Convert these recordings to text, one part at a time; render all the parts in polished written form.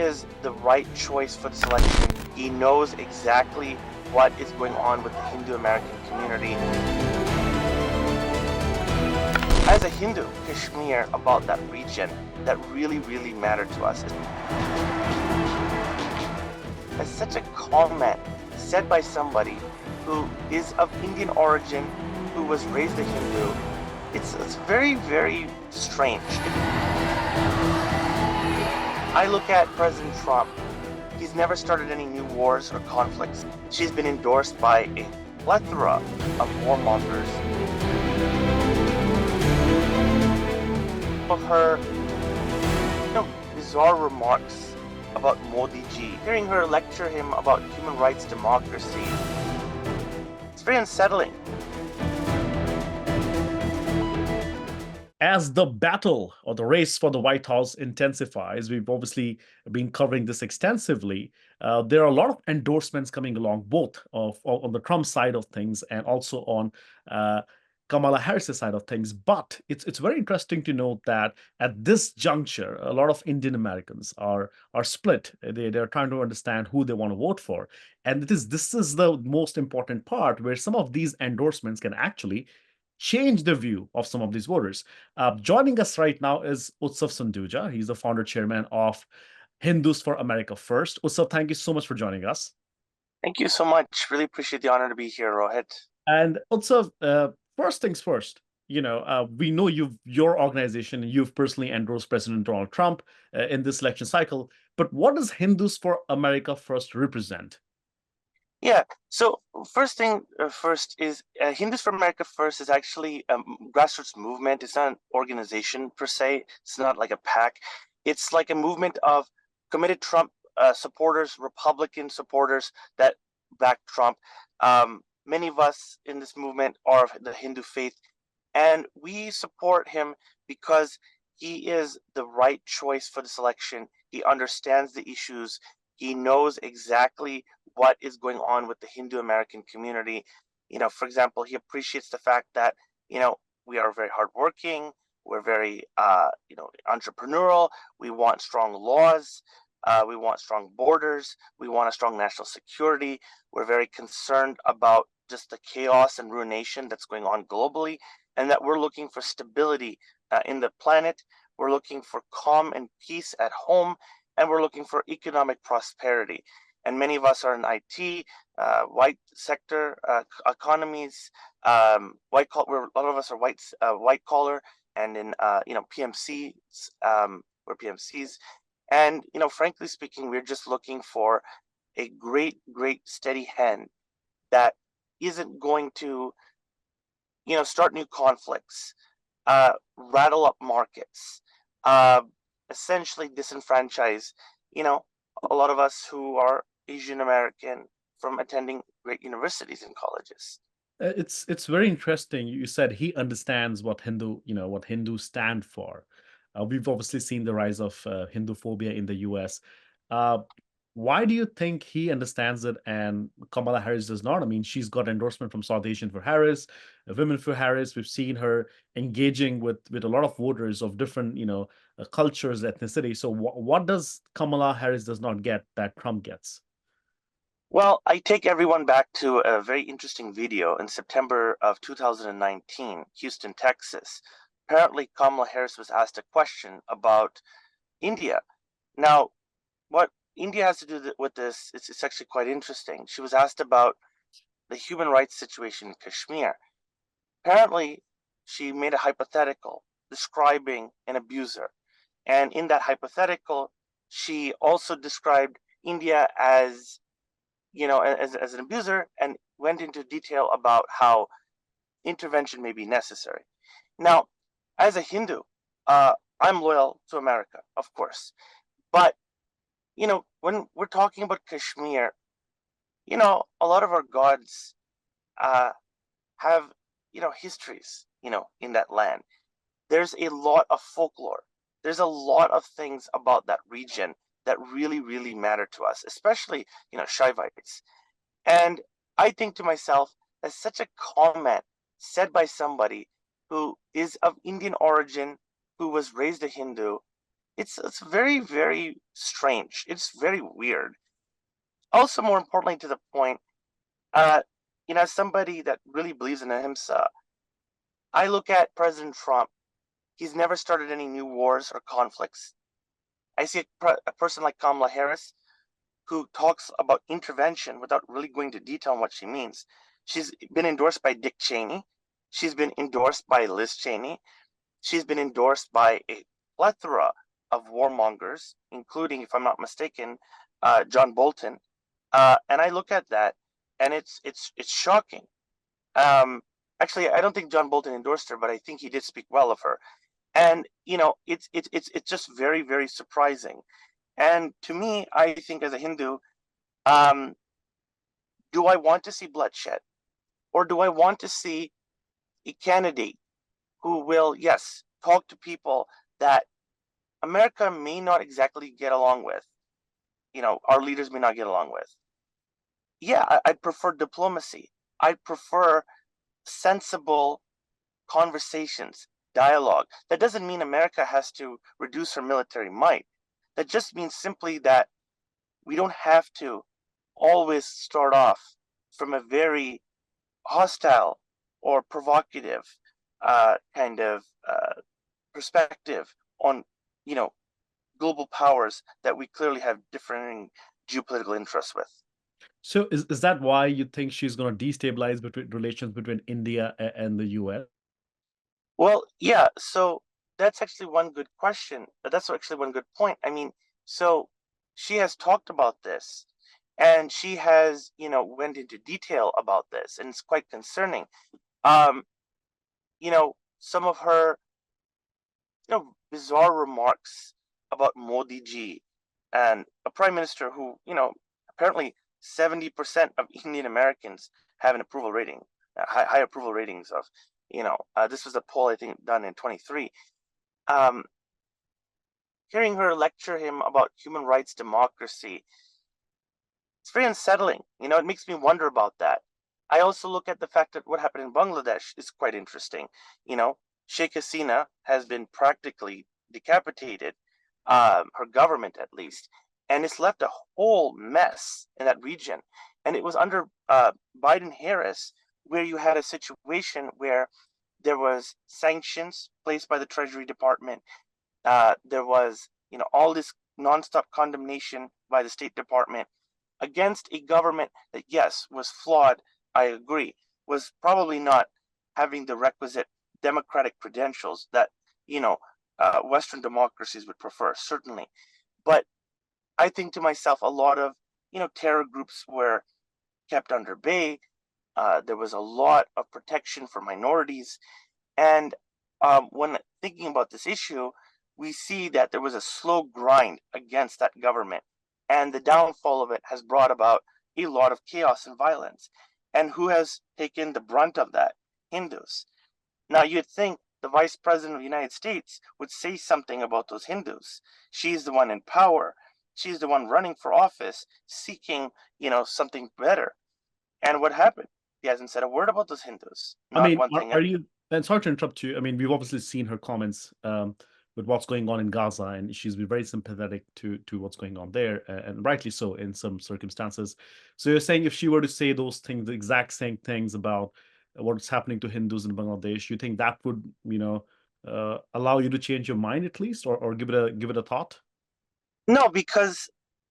is the right choice for the selection. He knows exactly what is going on with the Hindu American community. As a Hindu, Kashmir, about that region, that really, really mattered to us. As such a comment said by somebody who is of Indian origin, who was raised a Hindu, it's very, very strange. I look at President Trump. He's never started any new wars or conflicts. She's been endorsed by a plethora of warmongers. Of her, bizarre remarks about Modi ji, hearing her lecture him about human rights, democracy, it's very unsettling. As the battle or the race for the White House intensifies, we've obviously been covering this extensively. There are a lot of endorsements coming along, both on the Trump side of things and also on Kamala Harris's side of things. But it's very interesting to note that at this juncture, a lot of Indian Americans are split. They're trying to understand who they want to vote for, and this is the most important part where some of these endorsements can actually change the view of some of these voters. Joining us right now is Utsav Sanduja. He's the founder chairman of Hindus for America First. Utsav, thank you so much for joining us. Thank you so much. Really appreciate the honor to be here, Rohit. And Utsav, first things first. We know your organization, you've personally endorsed President Donald Trump in this election cycle. But what does Hindus for America First represent? Yeah, so first thing first is Hindus for America First is actually a grassroots movement. It's not an organization per se. It's not like a PAC. It's like a movement of committed Trump supporters, Republican supporters that back Trump. Many of us in this movement are of the Hindu faith, and we support him because he is the right choice for this election. He understands the issues. He knows exactly what is going on with the Hindu American community. For example, he appreciates the fact that, we are very hardworking. We're very, entrepreneurial. We want strong laws. We want strong borders. We want a strong national security. We're very concerned about just the chaos and ruination that's going on globally, and that we're looking for stability in the planet. We're looking for calm and peace at home, and we're looking for economic prosperity. And many of us are in IT, white sector economies. A lot of us are white collar, and in PMCs, we're PMCs. And frankly speaking, we're just looking for a great, steady hand that isn't going to, start new conflicts, rattle up markets, essentially disenfranchise, a lot of us who are Asian American from attending great universities and colleges. It's very interesting. You said he understands what Hindus stand for. We've obviously seen the rise of Hindu phobia in the U.S. Why do you think he understands it and Kamala Harris does not? I mean, she's got endorsement from South Asian for Harris, Women for Harris. We've seen her engaging with a lot of voters of different, cultures, ethnicity. So what does Kamala Harris does not get that Trump gets? Well, I take everyone back to a very interesting video in September of 2019, Houston, Texas. Apparently, Kamala Harris was asked a question about India. Now, what India has to do with this, it's actually quite interesting. She was asked about the human rights situation in Kashmir. Apparently, she made a hypothetical describing an abuser. And in that hypothetical, she also described India as, as an abuser, and went into detail about how intervention may be necessary. Now, as a Hindu, I'm loyal to America, of course. But when we're talking about Kashmir, a lot of our gods have, histories, in that land. There's a lot of folklore. There's a lot of things about that region that really, really matter to us, especially, Shaivites. And I think to myself, as such a comment said by somebody who is of Indian origin, who was raised a Hindu, It's very, very strange. It's very weird. Also, more importantly to the point, uh, as somebody that really believes in ahimsa, I look at President Trump. He's never started any new wars or conflicts. I see a person like Kamala Harris who talks about intervention without really going into detail on what she means. She's been endorsed by Dick Cheney. She's been endorsed by Liz Cheney. She's been endorsed by a plethora of warmongers, including, if I'm not mistaken, John Bolton. And I look at that, and it's shocking. Um, Actually, I don't think John Bolton endorsed her, but I think he did speak well of her. And it's just very, very surprising. And to me, I think as a Hindu, um, do I want to see bloodshed, or do I want to see a candidate who will, yes, talk to people that America may not exactly get along with? Our leaders may not get along with. Yeah, I'd prefer diplomacy. I'd prefer sensible conversations, dialogue. That doesn't mean America has to reduce her military might. That just means simply that we don't have to always start off from a very hostile or provocative kind of perspective on, you know, global powers that we clearly have differing geopolitical interests with. So is that why you think she's going to destabilize between relations between India and the US? Well, yeah, so that's actually one good question. That's actually one good point. I mean, so she has talked about this, and she has, went into detail about this, and it's quite concerning. Um, some of her, bizarre remarks about Modi ji, and a prime minister who, apparently 70% of Indian Americans have an approval rating, high approval ratings of, this was a poll I think done in 23. Um, Hearing her lecture him about human rights, democracy, it's very unsettling. It makes me wonder about that. I also look at the fact that what happened in Bangladesh is quite interesting. Sheikh Hasina has been practically decapitated, her government at least, and it's left a whole mess in that region. And it was under Biden Harris where you had a situation where there was sanctions placed by the Treasury Department. There was, all this nonstop condemnation by the State Department against a government that, yes, was flawed. I agree, was probably not having the requisite democratic credentials that Western democracies would prefer, certainly. But I think to myself, a lot of terror groups were kept under bay. There was a lot of protection for minorities, and when thinking about this issue, we see that there was a slow grind against that government, and the downfall of it has brought about a lot of chaos and violence. And who has taken the brunt of that? Hindus. Now, you'd think the Vice President of the United States would say something about those Hindus. She's the one in power. She's the one running for office, seeking, something better. And what happened? He hasn't said a word about those Hindus. I Not mean, one thing. are you, and sorry to interrupt you. I mean, we've obviously seen her comments with what's going on in Gaza, and she's been very sympathetic to what's going on there, and rightly so in some circumstances. So you're saying if she were to say those things, the exact same things about what's happening to Hindus in Bangladesh, you think that would, allow you to change your mind at least, or give it a thought? No, because,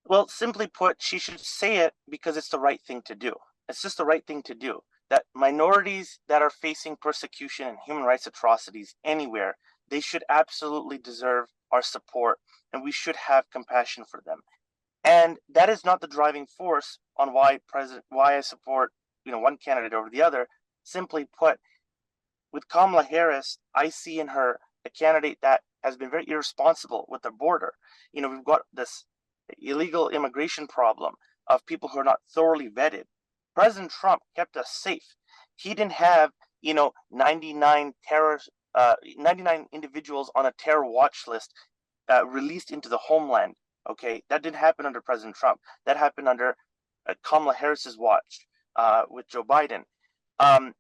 well, simply put, she should say it because it's the right thing to do. It's just the right thing to do. That minorities that are facing persecution and human rights atrocities anywhere, they should absolutely deserve our support, and we should have compassion for them. And that is not the driving force on why I support, one candidate over the other. Simply put, with Kamala Harris, I see in her a candidate that has been very irresponsible with the border. We've got this illegal immigration problem of people who are not thoroughly vetted. President Trump kept us safe. He didn't have, 99 99 individuals on a terror watch list released into the homeland. Okay, that didn't happen under President Trump. That happened under Kamala Harris's watch with Joe Biden. Um,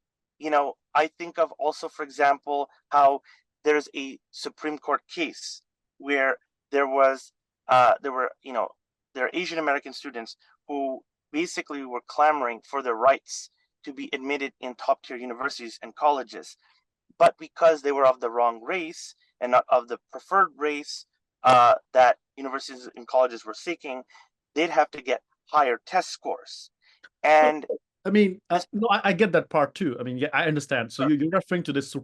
I think of also, for example, how there's a Supreme Court case where there were, there are Asian American students who basically were clamoring for their rights to be admitted in top tier universities and colleges, but because they were of the wrong race and not of the preferred race that universities and colleges were seeking, they'd have to get higher test scores. So, And I mean, this, no, I get that part too. I mean, yeah, I understand. So you're referring to this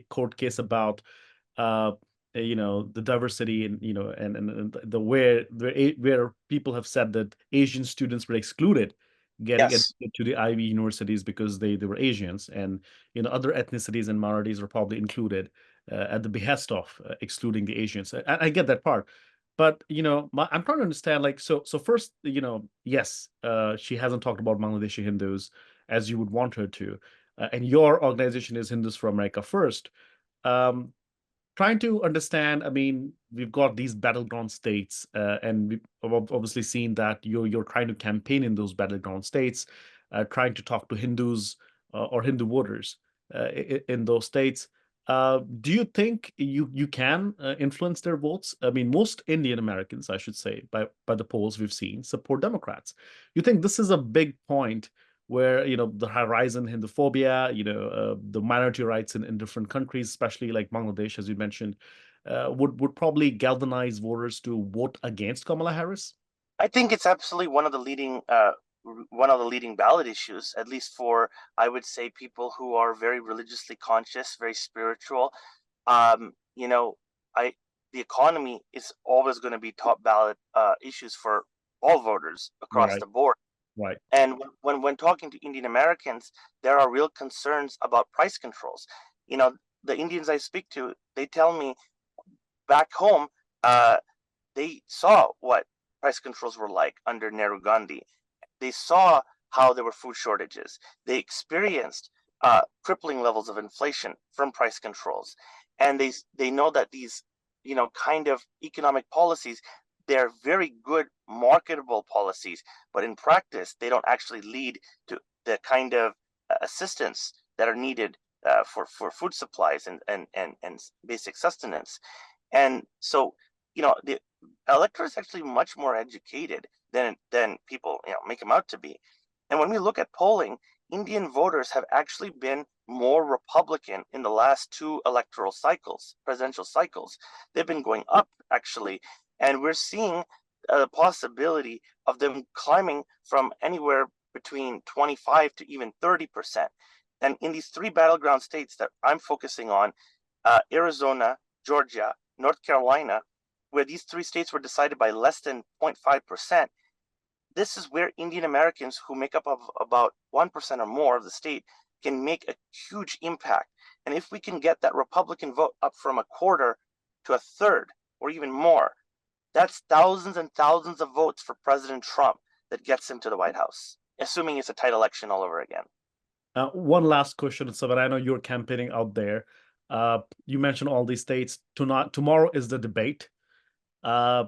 Court case about, uh, the diversity and and the where people have said that Asian students were excluded getting yes, admitted to the Ivy universities because they were Asians, and other ethnicities and minorities were probably included at the behest of excluding the Asians. I get that part. But I'm trying to understand, like, so first, yes, she hasn't talked about Bangladeshi Hindus as you would want her to, and your organization is Hindus for America First. Um, Trying to understand, I mean, we've got these battleground states, and we've obviously seen that you're trying to campaign in those battleground states, trying to talk to Hindus or Hindu voters in those states. Do you think you can influence their votes? I mean, most Indian Americans, I should say, by the polls we've seen, support Democrats. You think this is a big point where the horizon Hinduphobia, the minority rights in different countries, especially like Bangladesh, as you mentioned, would probably galvanize voters to vote against Kamala Harris? I think it's absolutely one of the leading ballot issues, at least for, I would say, people who are very religiously conscious, very spiritual. Um, you know, I the economy is always going to be top ballot issues for all voters across Right, the board. right, And when talking to Indian Americans, there are real concerns about price controls. You know, the Indians I speak to, they tell me back home, uh, they saw what price controls were like under Nehru Gandhi. They saw how there were food shortages. They experienced crippling levels of inflation from price controls, and they know that these kind of economic policies, they're very good marketable policies, but in practice they don't actually lead to the kind of assistance that are needed for food supplies and basic sustenance. And so, the electorate is actually much more educated than people make them out to be. And when we look at polling, Indian voters have actually been more Republican in the last two electoral cycles, presidential cycles. They've been going up actually, and we're seeing a possibility of them climbing from anywhere between 25 to even 30%. And in these three battleground states that I'm focusing on, Arizona, Georgia, North Carolina, where these three states were decided by less than 0.5%, this is where Indian Americans, who make up of about 1% or more of the state, can make a huge impact. And if we can get that Republican vote up from a quarter to a third or even more, that's thousands and thousands of votes for President Trump that gets him to the White House, assuming it's a tight election all over again. One last question, Savan. I know you're campaigning out there. You mentioned all these states. Tomorrow is the debate. Uh,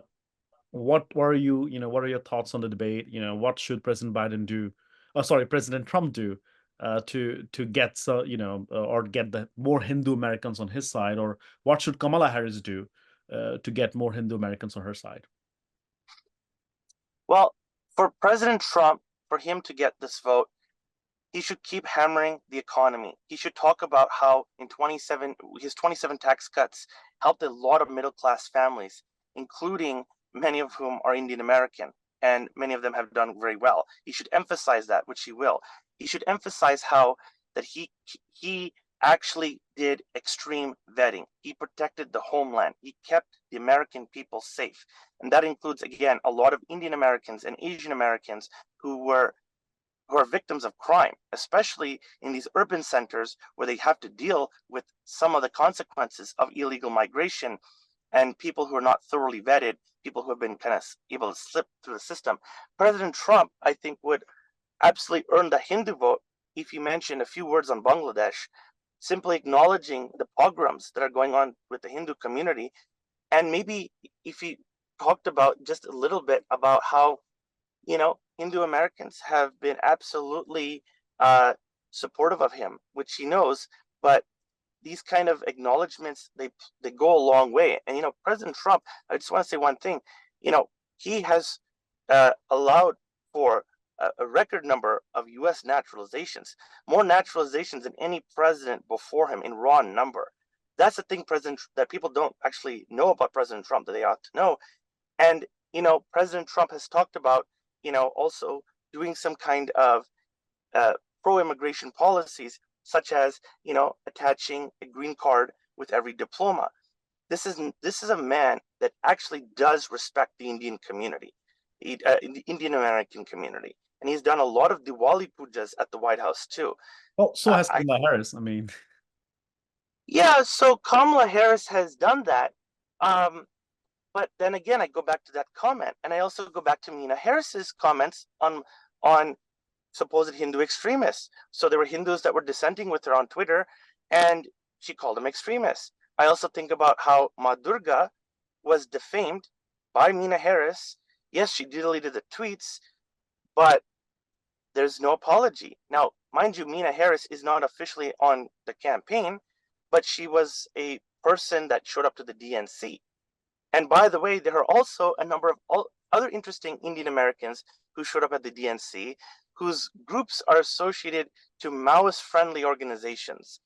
what are your thoughts on the debate? What should President Biden do? Oh, sorry, President Trump do to get or get the more Hindu Americans on his side, or what should Kamala Harris do to get more Hindu Americans on her side? Well, for President Trump, for him to get this vote, he should keep hammering the economy. He should talk about how his 27 tax cuts helped a lot of middle class families, including many of whom are Indian American, and many of them have done very well. He should emphasize that, which he will. He should emphasize how that he actually did extreme vetting. He protected the homeland. He kept the American people safe. And that includes, again, a lot of Indian Americans and Asian Americans who are victims of crime, especially in these urban centers where they have to deal with some of the consequences of illegal migration and people who are not thoroughly vetted, people who have been kind of able to slip through the system. President Trump, I think, would absolutely earn the Hindu vote if he mentioned a few words on Bangladesh, simply acknowledging the pogroms that are going on with the Hindu community. And maybe if he talked about just a little bit about how Hindu Americans have been absolutely supportive of him, which he knows, but these kind of acknowledgments, they go a long way. And President Trump, I just want to say one thing. He has allowed for a record number of U.S. naturalizations, more naturalizations than any president before him in raw number. That's the thing that people don't actually know about President Trump that they ought to know. And President Trump has talked about also doing some kind of pro-immigration policies, such as attaching a green card with every diploma. This is a man that actually does respect the Indian community, the Indian American community, and he's done a lot of Diwali pujas at the White House too. Well, so has Kamala Harris. I mean, yeah, so Kamala Harris has done that. But then again, I go back to that comment, and I also go back to Meena Harris's comments on supposed Hindu extremists. So there were Hindus that were dissenting with her on Twitter, and she called them extremists. I also think about how Ma Durga was defamed by Meena Harris. Yes, she deleted the tweets, but there's no apology. Now, mind you, Meena Harris is not officially on the campaign, but she was a person that showed up to the DNC. And by the way, there are also a number of other interesting Indian Americans who showed up at the DNC, whose groups are associated to Maoist-friendly organizations.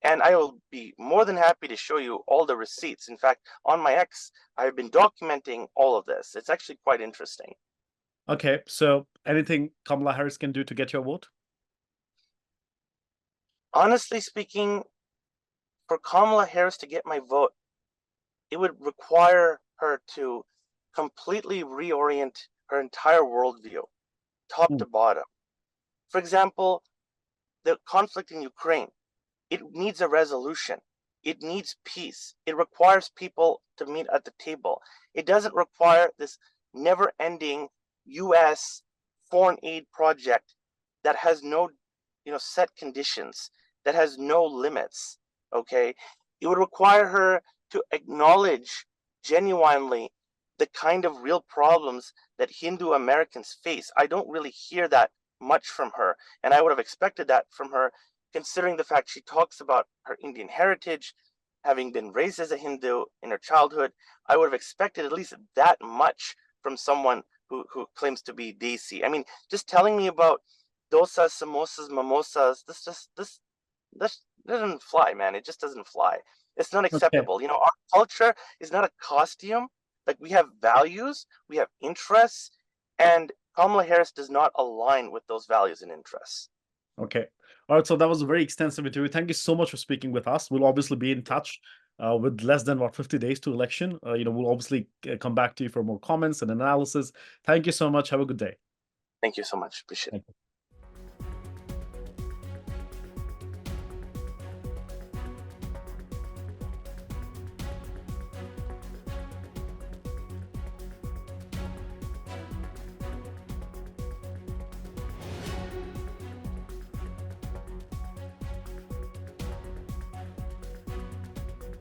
And I will be more than happy to show you all the receipts. In fact, on my X, I've been documenting all of this. It's actually quite interesting. Okay, so anything Kamala Harris can do to get your vote? Honestly speaking, for Kamala Harris to get my vote, it would require her to completely reorient her entire worldview, top to bottom. For example, the conflict in Ukraine, it needs a resolution. It needs peace. It requires people to meet at the table. It doesn't require this never-ending U.S. foreign aid project that has no, set conditions, that has no limits. Okay, it would require her to acknowledge genuinely the kind of real problems that Hindu Americans face. I don't really hear that much from her, and I would have expected that from her, considering the fact she talks about her Indian heritage, having been raised as a Hindu in her childhood. I would have expected at least that much from someone who claims to be Desi. I mean, just telling me about dosas, samosas, mimosas, this doesn't fly, man. It just doesn't fly. It's not acceptable. Okay. Our culture is not a costume. Like, we have values, we have interests, and Kamala Harris does not align with those values and interests. Okay. All right. So that was a very extensive interview. Thank you so much for speaking with us. We'll obviously be in touch with less than 50 days to election. We'll obviously come back to you for more comments and analysis. Thank you so much. Have a good day. Thank you so much. Appreciate it.